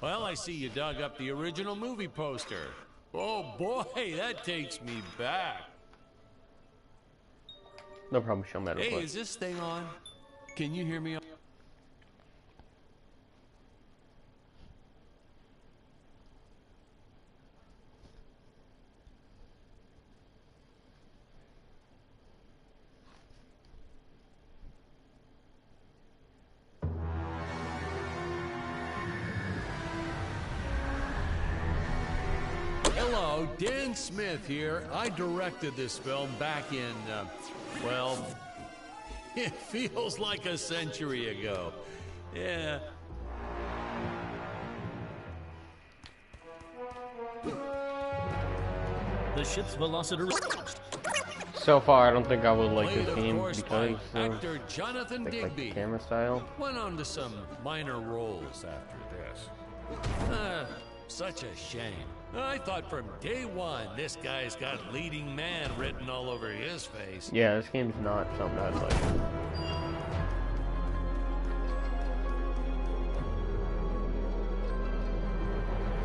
Well, I see you dug up the original movie poster. Oh boy, that takes me back. No problem, show me. Hey, is this thing on? Can you hear me? Hello, Dan Smith here. I directed this film back in, well, it feels like a century ago. Yeah. The ship's velocity. So far, I don't think I would like this game because actor Jonathan Digby. Like the camera style. Went on to some minor roles after this. Such a shame. I thought from day one this guy's got leading man written all over his face. Yeah, this game's not something I'd like.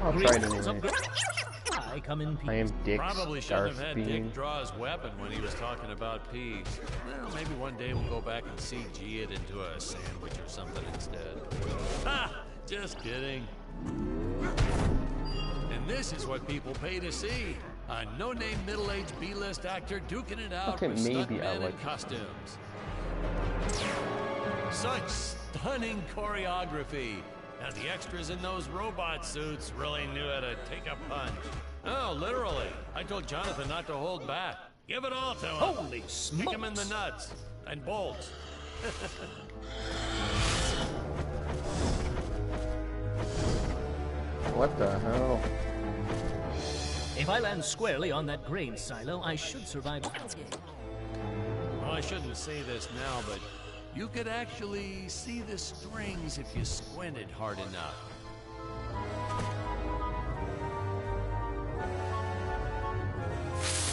I'll try it anyway. I am Dick Probably shouldn't have had Starspeed. Dick draw his weapon when he was talking about peas. Well, maybe one day we'll go back and CG it into a sandwich or something instead. Ha! Just kidding. And this is what people pay to see. A no-name middle-aged B-list actor duking it out with stuntmen in costumes. Such stunning choreography. Now the extras in those robot suits really knew how to take a punch. Oh, literally. I told Jonathan not to hold back. Give it all to him. Holy smokes. Kick him in the nuts and bolts. What the hell? If I land squarely on that grain silo, I should survive. Well, I shouldn't say this now, but you could actually see the strings if you squinted hard enough.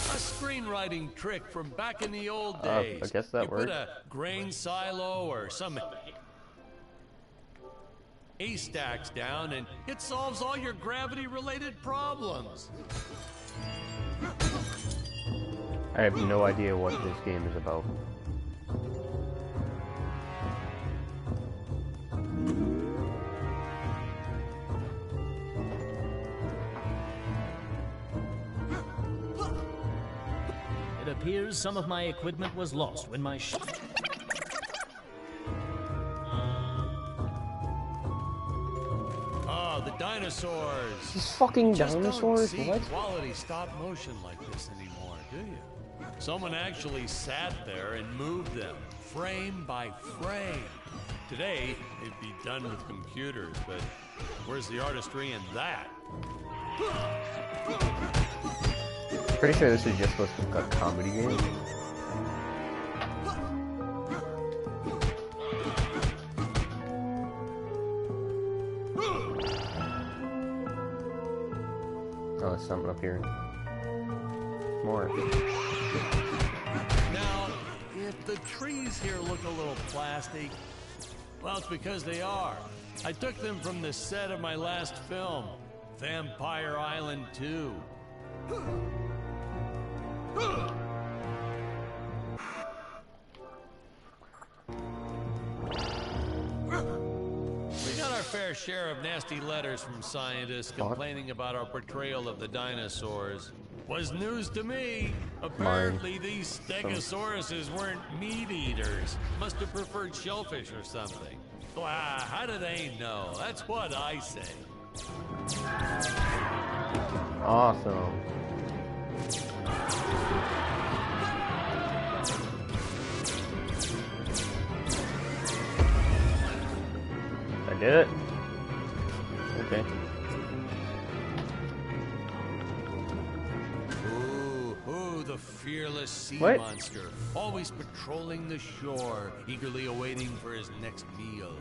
A screenwriting trick from back in the old days. I guess that worked. Put a grain silo or some haystacks down and it solves all your gravity-related problems. I have no idea what this game is about. It appears some of my equipment was lost when my ship... Oh, the dinosaurs. These fucking dinosaurs? Don't see What? quality stop motion like this anymore, do you? Someone actually sat there and moved them, frame by frame. Today, it'd be done with computers, but where's the artistry in that? Pretty sure this is just supposed to be a comedy game. Oh, there's something up here. More. Now, if the trees here look a little plastic, well, it's because they are. I took them from the set of my last film, Vampire Island 2. We got our fair share of nasty letters from scientists complaining about our portrayal of the dinosaurs. Was news to me. Apparently these stegosauruses weren't meat eaters. Must have preferred shellfish or something. Wow, how do they know? That's what I say. Awesome. I did it. Okay. Ooh, the fearless sea What? monster, always patrolling the shore, eagerly awaiting for his next meal.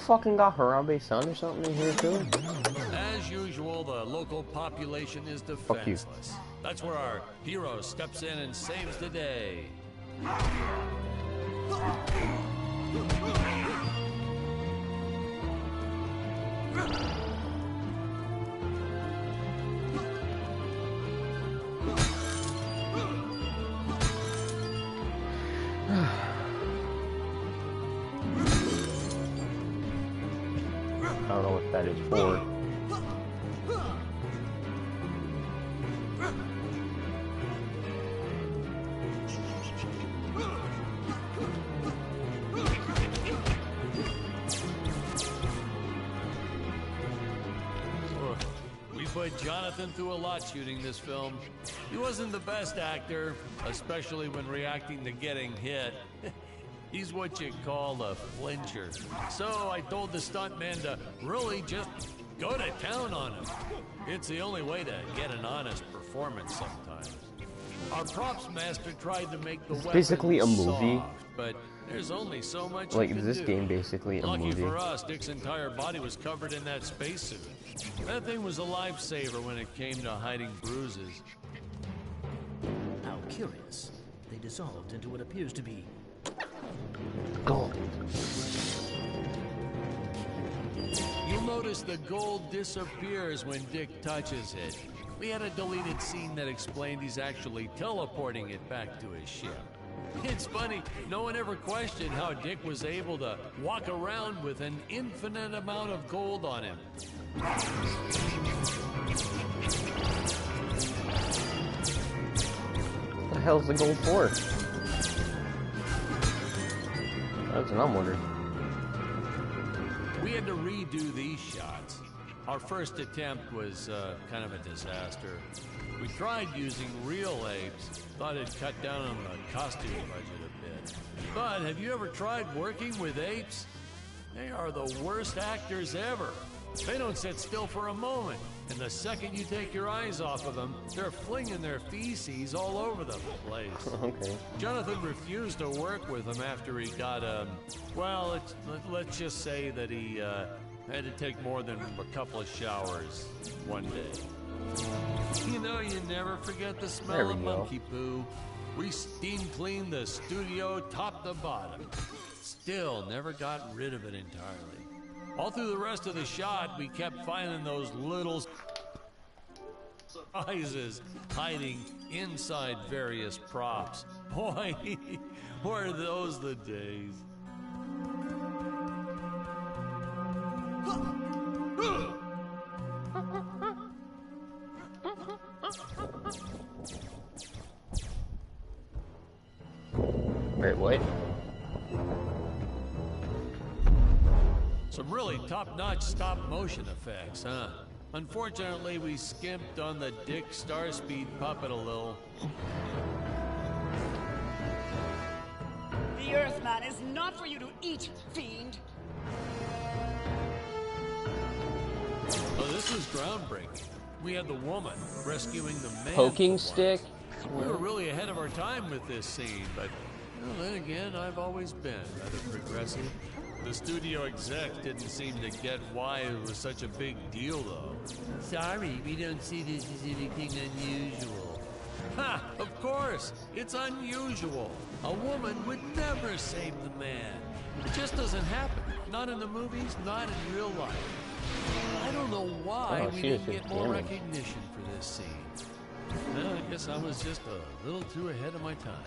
Fucking got Harambe-san or something in here too? As As usual, the local population is defenseless. That's where our hero steps in and saves the day. I don't know what that is for. We put Jonathan through a lot shooting this film. He wasn't the best actor, especially when reacting to getting hit. He's what you call a flincher. So I told the stuntman to really just go to town on him. It's the only way to get an honest performance sometimes. Our props master tried to make the weapon basically a movie. soft, but there's only so much Like, you can is this do. game basically a Lucky movie? for us, Dick's entire body was covered in that spacesuit. That thing was a lifesaver when it came to hiding bruises. How curious. They dissolved into what appears to be Gold. You'll notice the gold disappears when Dick touches it. We had a deleted scene that explained he's actually teleporting it back to his ship. It's funny, no one ever questioned how Dick was able to walk around with an infinite amount of gold on him. What the hell's the gold for? That's what I'm wondering. We had to redo these shots. Our first attempt was kind of a disaster. We tried using real apes, thought it'd cut down on the costume budget a bit. But have you ever tried working with apes? They are the worst actors ever. They don't sit still for a moment, and the second you take your eyes off of them, they're flinging their feces all over the place. Okay. Jonathan refused to work with him after he got, well, let's just say that he had to take more than a couple of showers one day. You know, you never forget the smell There we of go. monkey poo. We steam cleaned the studio top to bottom. Still never got rid of it entirely. All through the rest of the shot, we kept finding those little surprises hiding inside various props. Boy, were those the days. Wait, what? Some really top-notch stop-motion effects, huh? Unfortunately, we skimped on the Dick Starspeed puppet a little. The Earthman is not for you to eat, fiend. Oh, this was groundbreaking. We had the woman rescuing the man. Poking for stick? once. We were really ahead of our time with this scene, but well, then again, I've always been rather progressive. The studio exec didn't seem to get why it was such a big deal, though. Sorry, we don't see this as anything unusual. Ha! Of course! It's unusual. A woman would never save the man. It just doesn't happen. Not in the movies, not in real life. I don't know why Oh, we she didn't is get more damage. recognition for this scene. Well, I guess I was just a little too ahead of my time.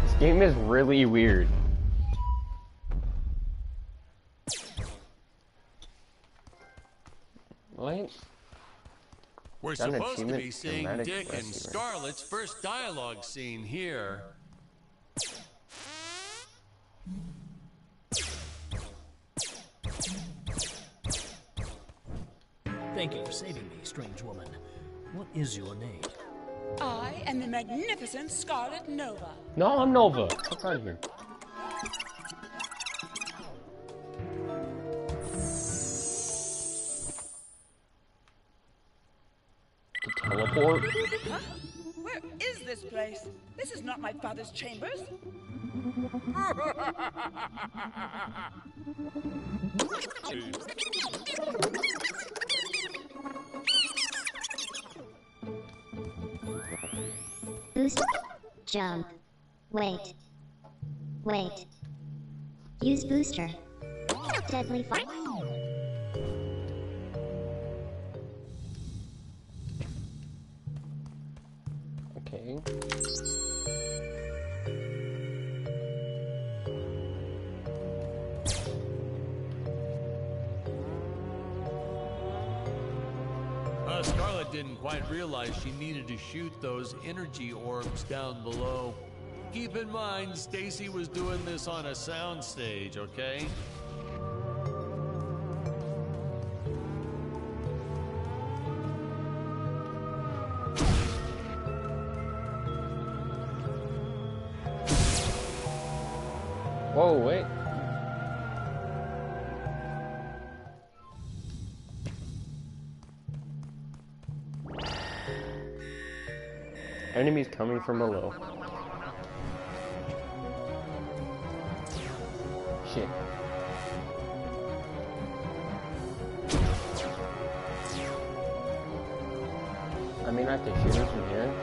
This game is really weird. What? We're Got an supposed to be achievement, seeing dramatic Dick and rescue. Scarlett's first dialogue scene here. Thank you for saving me, strange woman. What is your name? I am the magnificent Scarlet Nova. No, I'm Nova. What's on here? To teleport? teleport? Huh? Where is this place? This is not my father's chambers. Boost. Jump. Wait. Wait. Use booster. Deadly fire. Okay. Scarlet didn't quite realize she needed to shoot those energy orbs down below. Keep in mind, Stacy was doing this on a soundstage, okay? Whoa, wait. Enemies coming from below. Shit. I mean, I have to shoot him from here.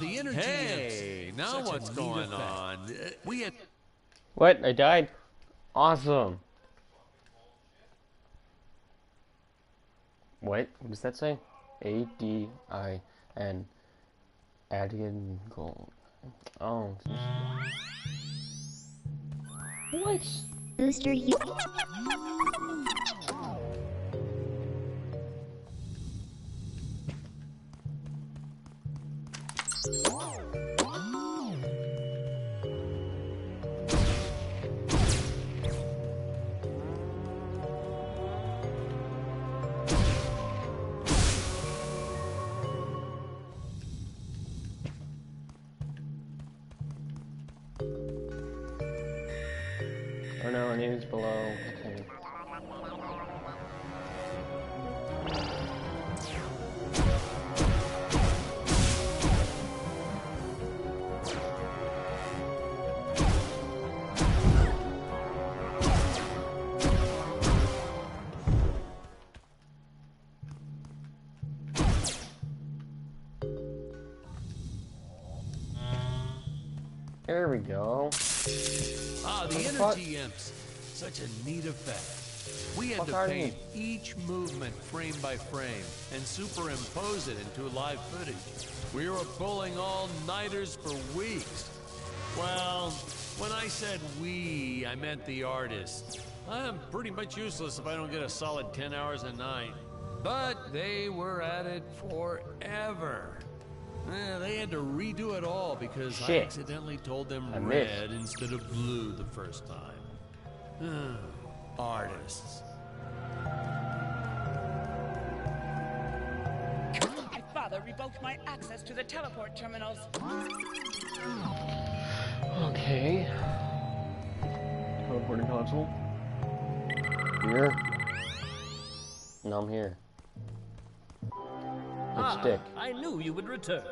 The energy. Hey, now what's going on? We had. What? I died? Awesome. What? What does that say? A-D-I-N. Adian gold. Oh. What? Booster you. Oh no, our name is below. Okay. There we go. The energy imps. Such a neat effect. We had to paint each movement frame by frame and superimpose it into live footage. We were pulling all-nighters for weeks. Well, when I said we, I meant the artists. I'm pretty much useless if I don't get a solid 10 hours a night. But they were at it forever. They had to redo it all because I accidentally told them red instead of blue the first time. Artists. My father revoked my access to the teleport terminals. Okay. Teleporting console. Here. No, I'm here. Stick. I knew you would return.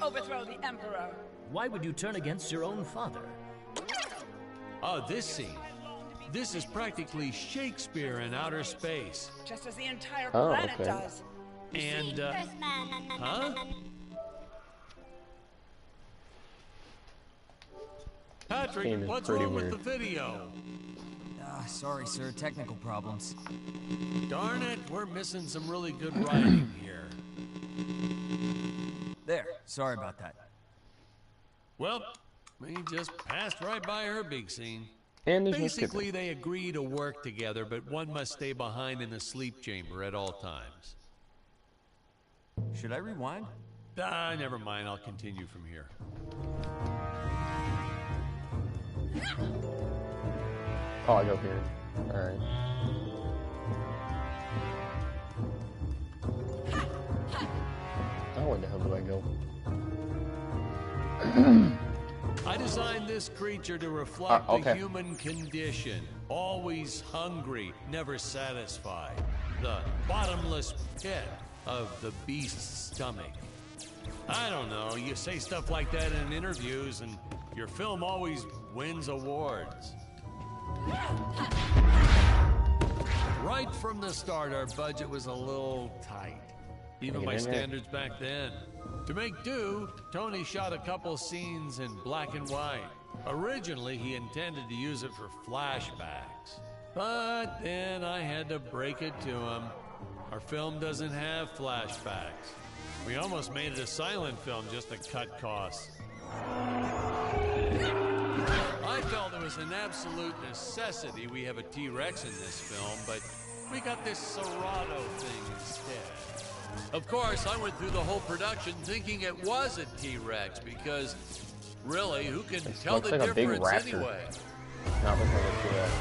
Overthrow the Emperor. Why would you turn against your own father? Oh, this scene. This is practically Shakespeare in outer space. Just as the entire planet does. And, huh? Patrick, what's wrong with the video? Sorry, sir. Technical problems. Darn it, we're missing some really good writing here. There. Sorry about that. Well, we just passed right by her big scene. And basically, they agree to work together, but one must stay behind in the sleep chamber at all times. Should I rewind? Never mind. I'll continue from here. Oh, I go here. Alright. Now where the hell do I go? I designed this creature to reflect the human condition. Always hungry, never satisfied. The bottomless pit of the beast's stomach. I don't know, you say stuff like that in interviews and your film always wins awards. Right from the start, our budget was a little tight. Even by standards back then. To make do, Tony shot a couple scenes in black and white. Originally, he intended to use it for flashbacks. But then I had to break it to him. Our film doesn't have flashbacks. We almost made it a silent film just to cut costs. I felt it was an absolute necessity we have a T-Rex in this film, but we got this Serato thing instead. Of course, I went through the whole production thinking it was a T-Rex because, really, who can tell the difference anyway? Not looking like a T-Rex.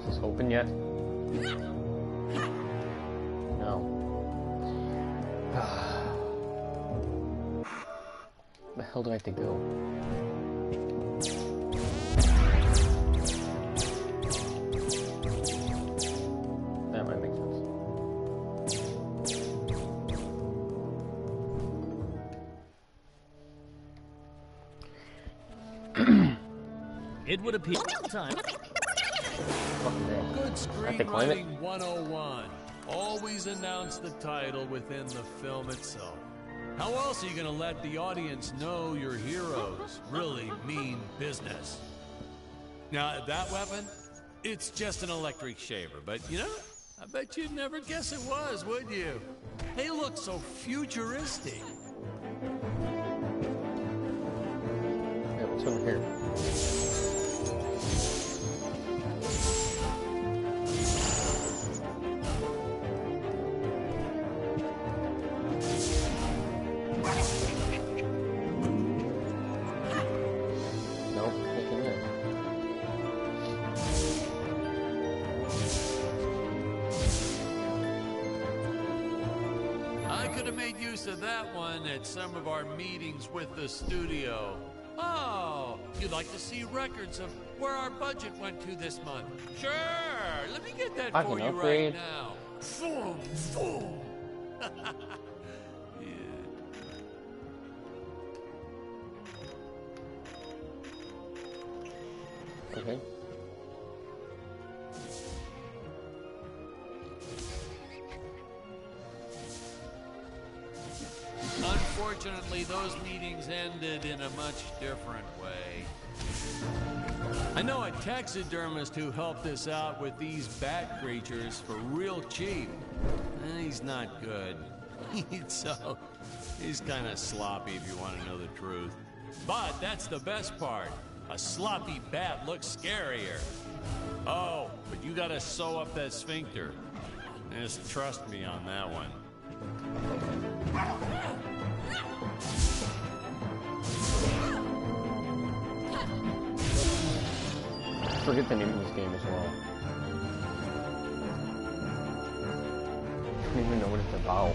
Is this open yet? No. Where the hell do I have to go? That might make sense. It would appear time. Good screenwriting 101. Always announce the title within the film itself. How else are you going to let the audience know your heroes really mean business? Now, that weapon, it's just an electric shaver, but you know, I bet you'd never guess it was, would you? They look so futuristic. Yeah, what's over here? Of that one at some of our meetings with the studio. Oh, you'd like to see records of where our budget went to this month? Sure, let me get that for you right now. Boom, boom. Okay. Unfortunately, those meetings ended in a much different way. I know a taxidermist who helped us out with these bat creatures for real cheap. He's not good. He's kind of sloppy if you want to know the truth. But that's the best part. A sloppy bat looks scarier. Oh, but you gotta sew up that sphincter. Just trust me on that one. I forget the name of this game as well. I don't even know what it's about.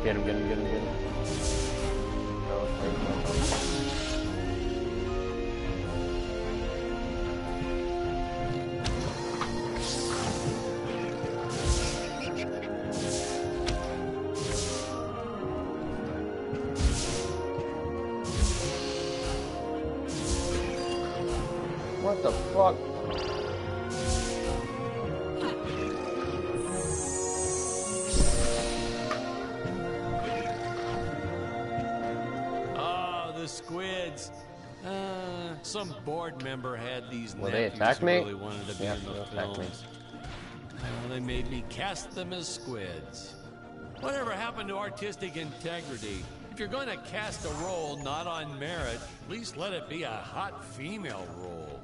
Get him. What the fuck? Squids. Some board member had these Will they nephews attack who me? really wanted to be Yeah, in the they'll attack me. films. Well, they made me cast them as squids. Whatever happened to artistic integrity? If you're going to cast a role not on merit, at least let it be a hot female role.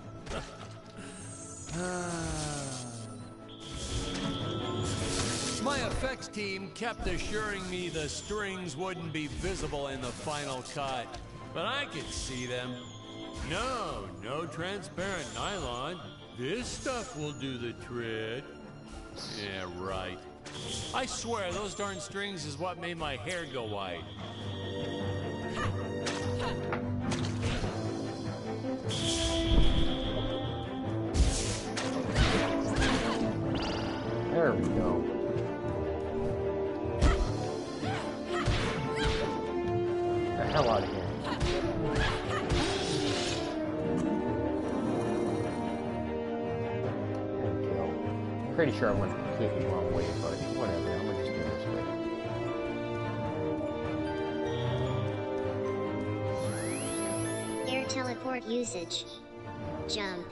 My effects team kept assuring me the strings wouldn't be visible in the final cut, but I could see them. No transparent nylon. This stuff will do the trick. Yeah, right. I swear, those darn strings is what made my hair go white. There we go. Get the hell out of here. There we go. Pretty sure I went completely the wrong way, but whatever. I'm gonna just do it this way. Air teleport usage. Jump.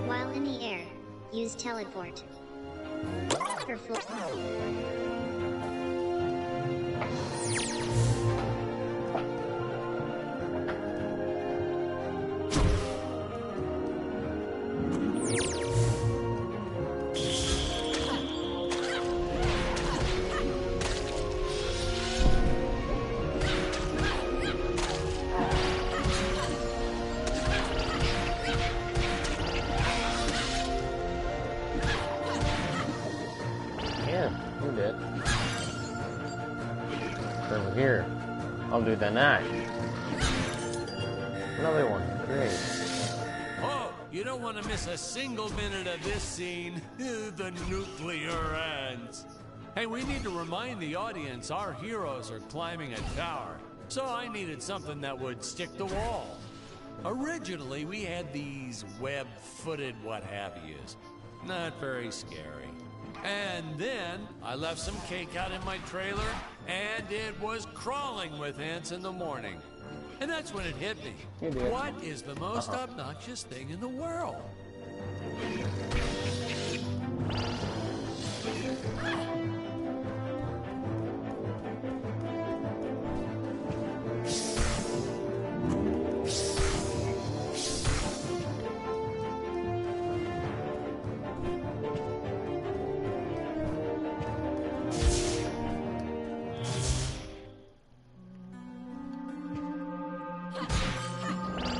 While in the air, use teleport. For full. Over here. I'll do the knife. Another one. Great. Oh, you don't want to miss a single minute of this scene. The nuclear ants. Hey, we need to remind the audience our heroes are climbing a tower. So I needed something that would stick to wall. Originally, we had these web-footed what-have-yous. Not very scary. And then I left some cake out in my trailer, and it was crawling with ants in the morning. And that's when it hit me. What is the most obnoxious thing in the world?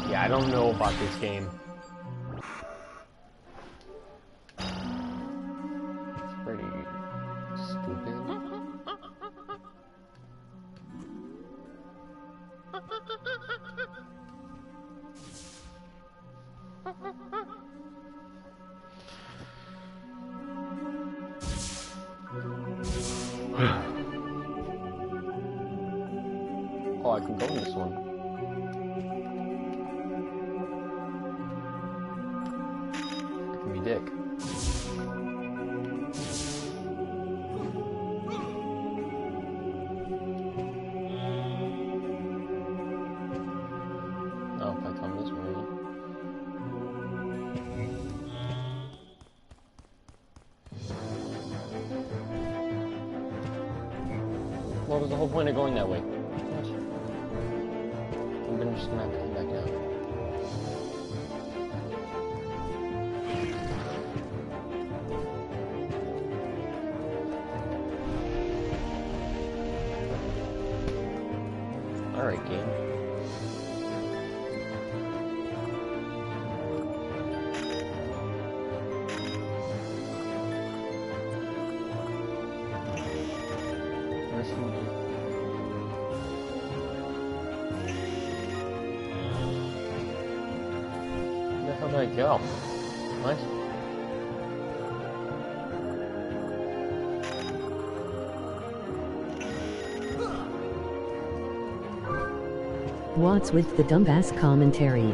Yeah, I don't know about this game. It's pretty stupid. Oh, I can go in this one. Dick. Oh, if I come this way. What was the whole point of going that way? What? I'm just gonna have to come back down. Alright, game. Where the hell did I go? What? What's with the dumbass commentary?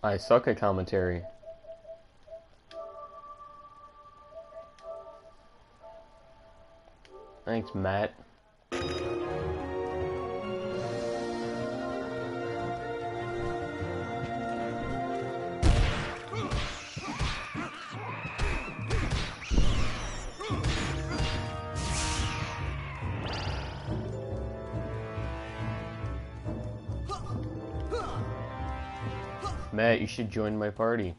I suck at commentary. Thanks, Matt. Matt, you should join my party.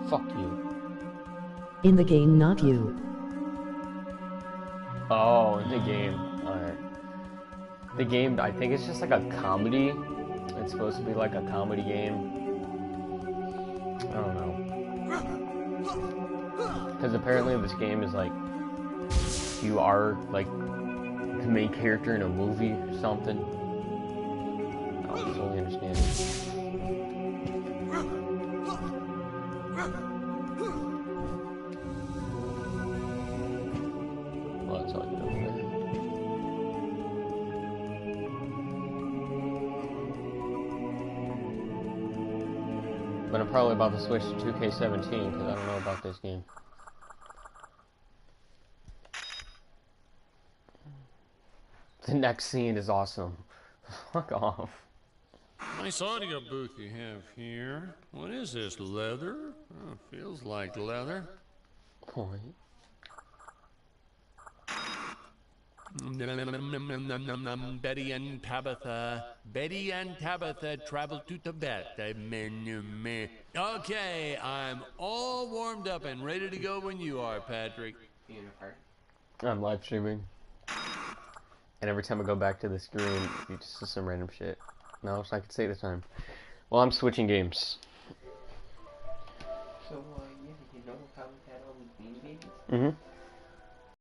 Fuck you. In the game, not you. Oh, in the game. Alright. The game, I think it's just like a comedy. It's supposed to be like a comedy game. I don't know. Because apparently this game is like, you are like the main character in a movie or something. I don't fully understand it. Well, that's all you know there. But I'm probably about to switch to 2K17 because I don't know about this game. The next scene is awesome. Fuck off. Nice audio booth you have here. What is this, leather? Oh, feels like leather. Point. Betty and Tabitha travel to Tibet. Okay, I'm all warmed up and ready to go when you are, Patrick. I'm live streaming. And every time I go back to the screen, you just see some random shit. No, so I could say the time. Well, I'm switching games. So, yeah, you know how we had all these beanie babies? Mm-hmm.